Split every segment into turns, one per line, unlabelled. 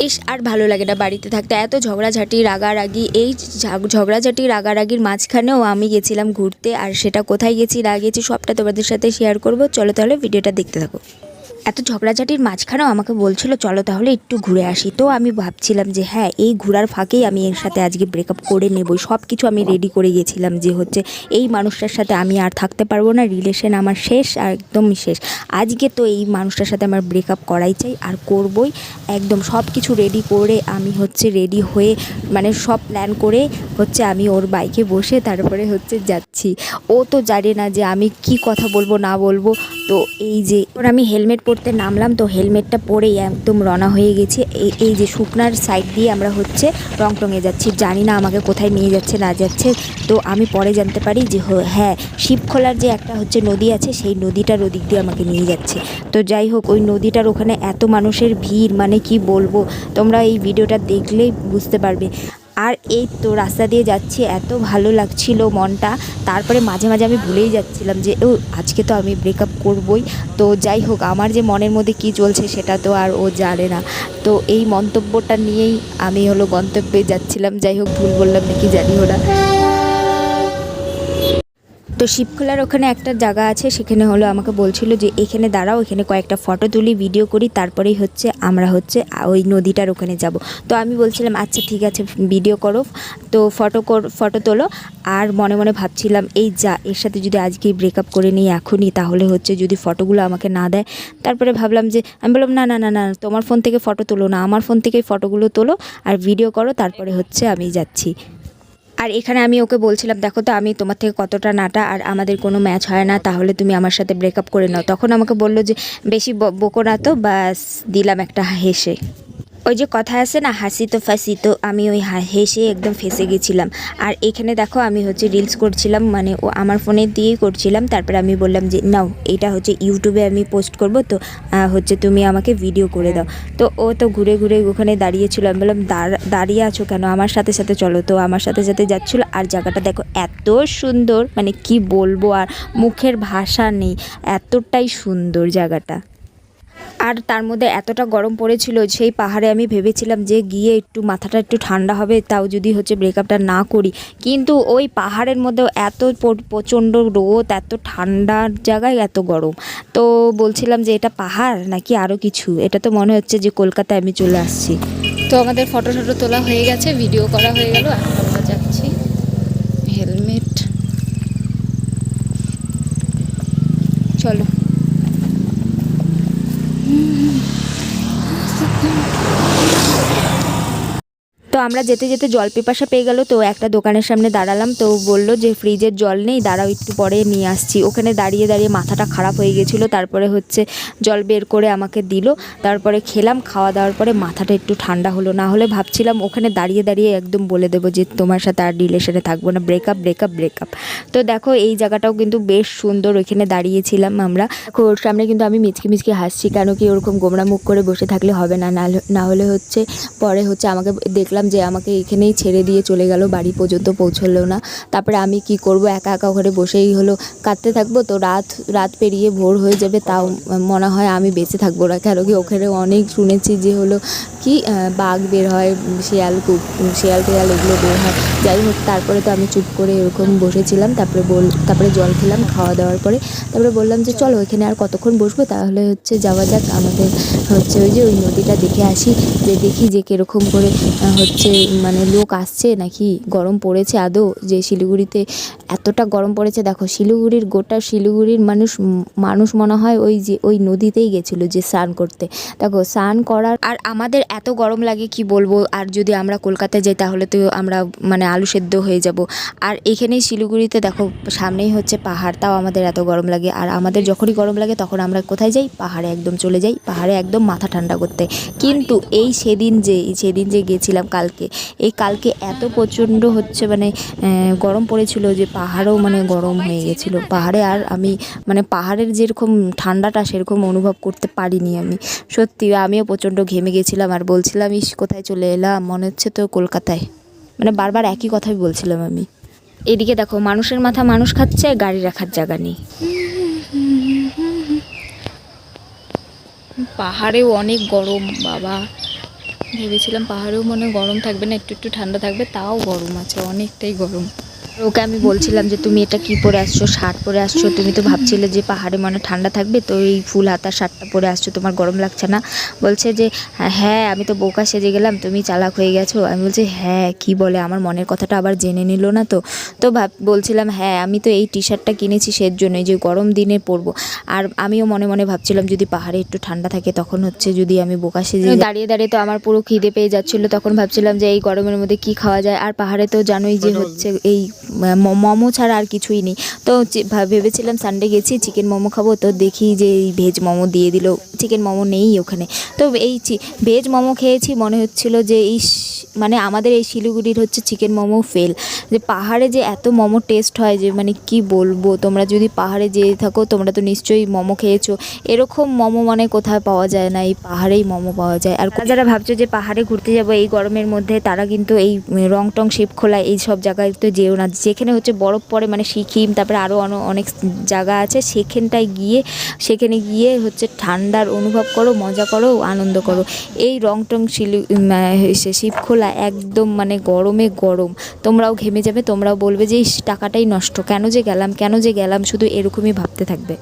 ইস আর ভালো লাগে না বাড়িতে থাকতে, এত ঝগড়াঝাটি রাগারাগি। এই ঝগড়াঝাটি রাগারাগির মাঝখানেও আমি গেছিলাম ঘুরতে, আর সেটা কোথায় গেছি না গেছি সবটা তোমাদের সাথে শেয়ার করব। চলো তাহলে ভিডিওটা দেখতে থাকো। এত ঝগড়াঝাটির মাঝখানেও আমাকে বলছিল চলো তাহলে একটু ঘুরে আসি। তো আমি ভাবছিলাম যে হ্যাঁ, এই ঘোরার ফাঁকেই আমি এর সাথে আজকে ব্রেকআপ করে নেবই। সব কিছু আমি রেডি করে গেছিলাম যে হচ্ছে এই মানুষটার সাথে আমি আর থাকতে পারবো না, রিলেশন আমার শেষ, আর একদমই শেষ। আজকে তো এই মানুষটার সাথে আমার ব্রেকআপ করাই চাই, আর করবই। একদম সব কিছু রেডি করে আমি হচ্ছে রেডি হয়ে মানে সব প্ল্যান করে হচ্ছে আমি ওর বাইকে বসে তারপরে হচ্ছে যাচ্ছি। ও তো জানে না যে আমি কি কথা বলবো না বলবো। তো এই যে আমি হেলমেট পরতে নামলাম, তো হেলমেটটা পরেই একদম রওনা হয়ে গেছি। এই যে শুকনার সাইড দিয়ে আমরা হচ্ছে রংটঙে যাচ্ছি। জানি না আমাকে কোথায় নিয়ে যাচ্ছে না যাচ্ছে। তো আমি পরে জানতে পারি যে হ্যাঁ, শিবখোলার যে একটা হচ্ছে নদী আছে, সেই নদীটার ওদিক দিয়ে আমাকে নিয়ে যাচ্ছে। তো যাই হোক, ওই নদীটার ওখানে এত মানুষের ভিড়, মানে কি বলবো, তোমরা এই ভিডিওটা দেখলেই বুঝতে পারবে। আর এই তো রাস্তা দিয়ে যাচ্ছি, এত ভালো লাগছিল মনটা। তারপরে মাঝে মাঝে আমি ভুলেই যাচ্ছিলাম যে ও আজকে তো আমি ব্রেকআপ করবই। তো যাই হোক, আমার যে মনের মধ্যে কি চলছে সেটা তো আর ও জানে না। তো এই মন্তব্যটা নিয়েই আমি গন্তব্যে যাচ্ছিলাম। যাই হোক, ভুল বললাম নাকি জানিও না। তো শিবখোলার ওখানে একটা জায়গা আছে, সেখানে আমাকে বলছিল যে এখানে দাঁড়াও, এখানে কয়েকটা ফটো তুলি, ভিডিও করি, তারপরেই হচ্ছে আমরা হচ্ছে ওই নদীটার ওখানে যাব। তো আমি বলছিলাম আচ্ছা ঠিক আছে, ভিডিও করো, তো ফটো তোলো। আর মনে মনে ভাবছিলাম এই যা, এর সাথে যদি আজকেই ব্রেকআপ করে নিই এখনই, তাহলে হচ্ছে যদি ফটোগুলো আমাকে না দেয়। তারপরে ভাবলাম যে আমি বললাম না না না না, তোমার ফোন থেকে ফটো তোলো না, আমার ফোন থেকেই ফটোগুলো তোলো আর ভিডিও করো, তারপরে হচ্ছে আমি যাচ্ছি। আর এখানে আমি ওকে বলছিলাম দেখো তো আমি তোমার থেকে কতটা নাটা, আর আমাদের কোনো ম্যাচ হয় না, তাহলে তুমি আমার সাথে ব্রেকআপ করে নাও। তখন আমাকে বললো যে বেশি বকো না তো, বাস দিলাম একটা হেসে। ওই যে কথা আছে না, হাসি তো ফাঁসি, তো আমি ওই হেসে একদম ফেসে গেছিলাম। আর এখানে দেখো আমি হচ্ছে রিলস করছিলাম, মানে ও আমার ফোনে দিয়েই করছিলাম। তারপরে আমি বললাম যে নাও, এটা হচ্ছে ইউটিউবে আমি পোস্ট করব, তো হচ্ছে তুমি আমাকে ভিডিও করে দাও। তো ও তো ঘুরে ঘুরে ওখানে দাঁড়িয়েছিল। আমি বললাম দাঁড়িয়ে আছো কেন, আমার সাথে সাথে চলো। তো আমার সাথে সাথে যাচ্ছিলো। আর জায়গাটা দেখো এত সুন্দর, মানে কি বলবো, আর মুখের ভাষা নেই, এতটাই সুন্দর জায়গাটা। আর তার মধ্যে এতটা গরম পড়েছিল, সেই পাহাড়ে আমি ভেবেছিলাম যে গিয়ে একটু মাথাটা একটু ঠান্ডা হবে, তাও যদি হচ্ছে ব্রেকআপটা না করি। কিন্তু ওই পাহাড়ের মধ্যেও এত প্রচণ্ড রোদ, এত ঠান্ডার জায়গায় এত গরম। তো বলছিলাম যে এটা পাহাড় নাকি আরও কিছু, এটা তো মনে হচ্ছে যে কলকাতায় আমি চলে আসছি। তো আমাদের ফটো তোলা হয়ে গেছে, ভিডিও করা হয়ে গেল, এখন আমরা যাচ্ছি। হেলমেট, চলো। তো আমরা যেতে যেতে জল পিপাসা পেয়ে গেল। তো একটা দোকানের সামনে দাঁড়ালাম, তো বলল যে ফ্রিজের জল নেই, দাঁড়াও একটু পরে নিয়ে আসছি। ওখানে দাঁড়িয়ে দাঁড়িয়ে মাথাটা খারাপ হয়ে গেছিলো। তারপরে হচ্ছে জল বের করে আমাকে দিল, তারপরে খেলাম। খাওয়া দাওয়ার পরে মাথাটা একটু ঠান্ডা হলো। না হলে ভাবছিলাম ওখানে দাঁড়িয়ে দাঁড়িয়ে একদম বলে দেবো যে তোমার সাথে আর রিলেশনে থাকবো না, ব্রেকআপ ব্রেকআপ ব্রেকআপ। তো দেখো এই জায়গাটাও কিন্তু বেশ সুন্দর, ওইখানে দাঁড়িয়েছিলাম আমরা। ওর সামনে কিন্তু আমি মিচকি মিচকি হাসছি, কেন কি ওরকম গোমরা মুখ করে বসে থাকলে হবে না, না হলে হচ্ছে পরে হচ্ছে আমাকে দেখলাম যে আমাকে এখানেই ছেড়ে দিয়ে চলে গেল, বাড়ি পর্যন্ত পৌঁছলো না। তারপরে আমি কি করব, একা একা ওখানে বসেই কাঁদতে থাকবো। তো রাত পেরিয়ে ভোর হয়ে যাবে, তাও মনে হয় আমি বেঁচে থাকবো না, কেন কি ওখানে অনেক শুনেছি যে কি বাঘ বের হয়, শিয়াল টেয়াল এগুলো বের হয়। যাই হোক, তারপরে তো আমি চুপ করে এরকম বসেছিলাম। তারপরে জল খেলাম খাওয়া দাওয়ার পরে। তারপরে বললাম যে চলো এখানে আর কতক্ষণ বসবো, তাহলে হচ্ছে যাওয়া যাক, আমাদের হচ্ছে ওই নদীটা দেখে আসি, যে দেখি যে কীরকম করে হচ্ছে মানে লোক আসছে নাকি, গরম পড়েছে আদৌ, যে শিলিগুড়িতে এতটা গরম পড়েছে। দেখো গোটা শিলিগুড়ির মানুষ মনে হয় ওই নদীতেই গেছিলো যে স্নান করতে। দেখো স্নান করার, আর আমাদের এত গরম লাগে কি বলবো। আর যদি আমরা কলকাতায় যাই তাহলে তো আমরা মানে আলু সেদ্ধ হয়ে যাব। আর এখানেই শিলিগুড়িতে দেখো সামনেই হচ্ছে পাহাড়, তাও আমাদের এত গরম লাগে। আর আমাদের যখনই গরম লাগে তখন আমরা কোথায় যাই, পাহাড়ে একদম চলে যাই, পাহাড়ে একদম মাথা ঠান্ডা করতে। কিন্তু সেদিন যে গেছিলাম কালকে এত প্রচণ্ড হচ্ছে মানে গরম পড়েছিল যে পাহাড়ও মানে গরম হয়ে গেছিলো পাহাড়ে। আর আমি মানে পাহাড়ের যেরকম ঠান্ডাটা সেরকম অনুভব করতে পারিনি আমি। সত্যি আমিও প্রচণ্ড ঘেমে গেছিলাম, আর বলছিলাম ইস কোথায় চলে এলাম, মনে হচ্ছে তো কলকাতায়। মানে বারবার একই কথাই বলছিলাম আমি। এদিকে দেখো মানুষের মাথা মানুষ খাচ্ছে, গাড়ি রাখার জায়গা নেই। পাহাড়েও অনেক গরম বাবা, ভেবেছিলাম পাহাড়েও মনে হয় গরম থাকবে না, একটু একটু ঠান্ডা থাকবে, তাও গরম আছে, অনেকটাই গরম। ওকে আমি বলছিলাম যে তুমি এটা কি পরে আসছো, শার্ট পরে আসছো, তুমি তো ভাবছিলে যে পাহাড়ে মনে হয় ঠান্ডা থাকবে, তো এই ফুল হাতা শার্টটা পরে আসছো, তোমার গরম লাগছে না? বলছে যে হ্যাঁ আমি তো বোকা সেজে গেলাম, তুমি চালাক হয়ে গেছো। আমি বলছি হ্যাঁ কি বলে, আমার মনের কথাটা আবার জেনে নিল না তো। তো বলছিলাম হ্যাঁ আমি তো এই টি শার্টটা কিনেছি সের জন্যই, যে গরম দিনে পরবো। আর আমিও মনে মনে ভাবছিলাম যদি পাহাড়ে একটু ঠান্ডা থাকে তখন হচ্ছে যদি আমি বোকা সেজে দাঁড়িয়ে দাঁড়িয়ে তো আমার পুরো খিদে পেয়ে যাচ্ছিলো, তখন ভাবছিলাম যে এই গরমের মধ্যে কি খাওয়া যায়। আর পাহাড়ে তো জানোই যে হচ্ছে এই মোমো ছাড়া আর কিছুই নেই। তো ভেবেছিলাম সানডে গেছি চিকেন মোমো খাবো, তো দেখি যে এই ভেজ মোমো দিয়ে দিল, চিকেন মোমো নেই ওখানে। তো এই ভেজ মোমো খেয়েছি, মনে হচ্ছিল যে এই মানে আমাদের এই শিলিগুড়ির হচ্ছে চিকেন মোমো ফেল। যে পাহাড়ে যে এত মোমো টেস্ট হয় যে মানে কি বলবো, তোমরা যদি পাহাড়ে যেয়ে থাকো তোমরা তো নিশ্চয়ই মোমো খেয়েছো, এরকম মোমো মানে কোথায় পাওয়া যায় না, এই পাহাড়েই মোমো পাওয়া যায়। আর যারা ভাবছো যে পাহাড়ে ঘুরতে যাবো এই গরমের মধ্যে, তারা কিন্তু এই রংটং শিবখোলা এই সব জায়গায় তো যেও না, যেখানে হচ্ছে বরফ পড়ে, মানে সিকিম, তারপরে আরও অনেক জায়গা আছে, সেখানে গিয়ে হচ্ছে ঠান্ডার অনুভব করো, মজা করো, আনন্দ করো। এই রংটং শিবখোলা একদম মানে গরমে গরম, তোমরাও ঘেমে যাবে, তোমরাও বলবে যে এই টাকাটাই নষ্ট, কেন যে গেলাম শুধু এরকমই ভাবতে থাকবে।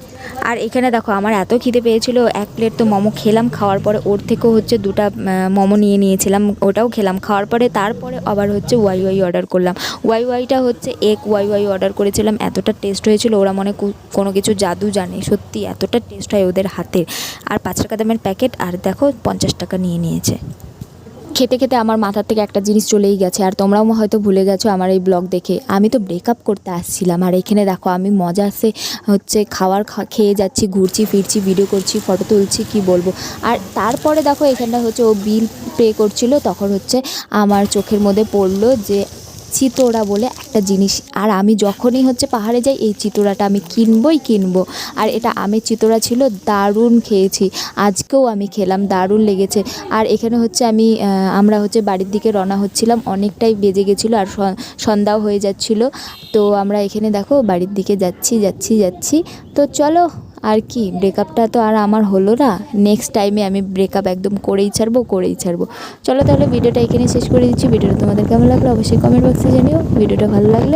আর এখানে দেখো আমার এত খিদে পেয়েছিল, এক প্লেট তো মোমো খেলাম, খাওয়ার পরে ওর থেকেও হচ্ছে দুটা মোমো নিয়েছিলাম, ওটাও খেলাম। খাওয়ার পরে তারপরে আবার হচ্ছে ওয়াই অর্ডার করলাম। ওয়াইটা হচ্ছে এগ ওয়াই অর্ডার করেছিলাম, এতটা টেস্ট হয়েছিল, ওরা মনে কোনো কিছু জাদু জানে, সত্যি এতটা টেস্ট হয় ওদের হাতের। আর 5 টাকা দামের প্যাকেট, আর দেখো 50 টাকা নিয়েছে। খেতে খেতে আমার মাথার থেকে একটা জিনিস চলেই গেছে, আর তোমরাও হয়তো ভুলে গেছো আমার এই ব্লগ দেখে। আমি তো ব্রেকআপ করতে আসছিলাম, আর এখানে দেখো আমি মজা সে হচ্ছে খেয়ে যাচ্ছি, ঘুরছি ফিরছি, ভিডিও করছি, ফটো তুলছি, কি বলবো। আর তারপরে দেখো এখানটা হচ্ছে ও বিল পে করছিল, তখন হচ্ছে আমার চোখের মধ্যে পড়লো যে চিতোড়া বলে একটা জিনিস। আর আমি যখনই হচ্ছে পাহাড়ে যাই এই চিতোড়াটা আমি কিনবো। আর এটা আমের চিতোড়া ছিল, দারুণ খেয়েছি, আজকেও আমি খেলাম, দারুণ লেগেছে। আর এখানে হচ্ছে আমরা হচ্ছে বাড়ির দিকে রওনা হচ্ছিলাম, অনেকটাই বেজে গেছিলো, আর সন্ধ্যাও হয়ে যাচ্ছিলো। তো আমরা এখানে দেখো বাড়ির দিকে যাচ্ছি। তো চলো, আর কি, ব্রেকআপটা তো আর আমার হলো না, নেক্সট টাইমে আমি ব্রেকআপ একদম করেই ছাড়বো। চলো তাহলে ভিডিওটা এখানে শেষ করে দিচ্ছি। ভিডিওটা তোমাদের কেমন লাগলো অবশ্যই কমেন্ট বক্সে জানিও। ভিডিওটা ভালো লাগলে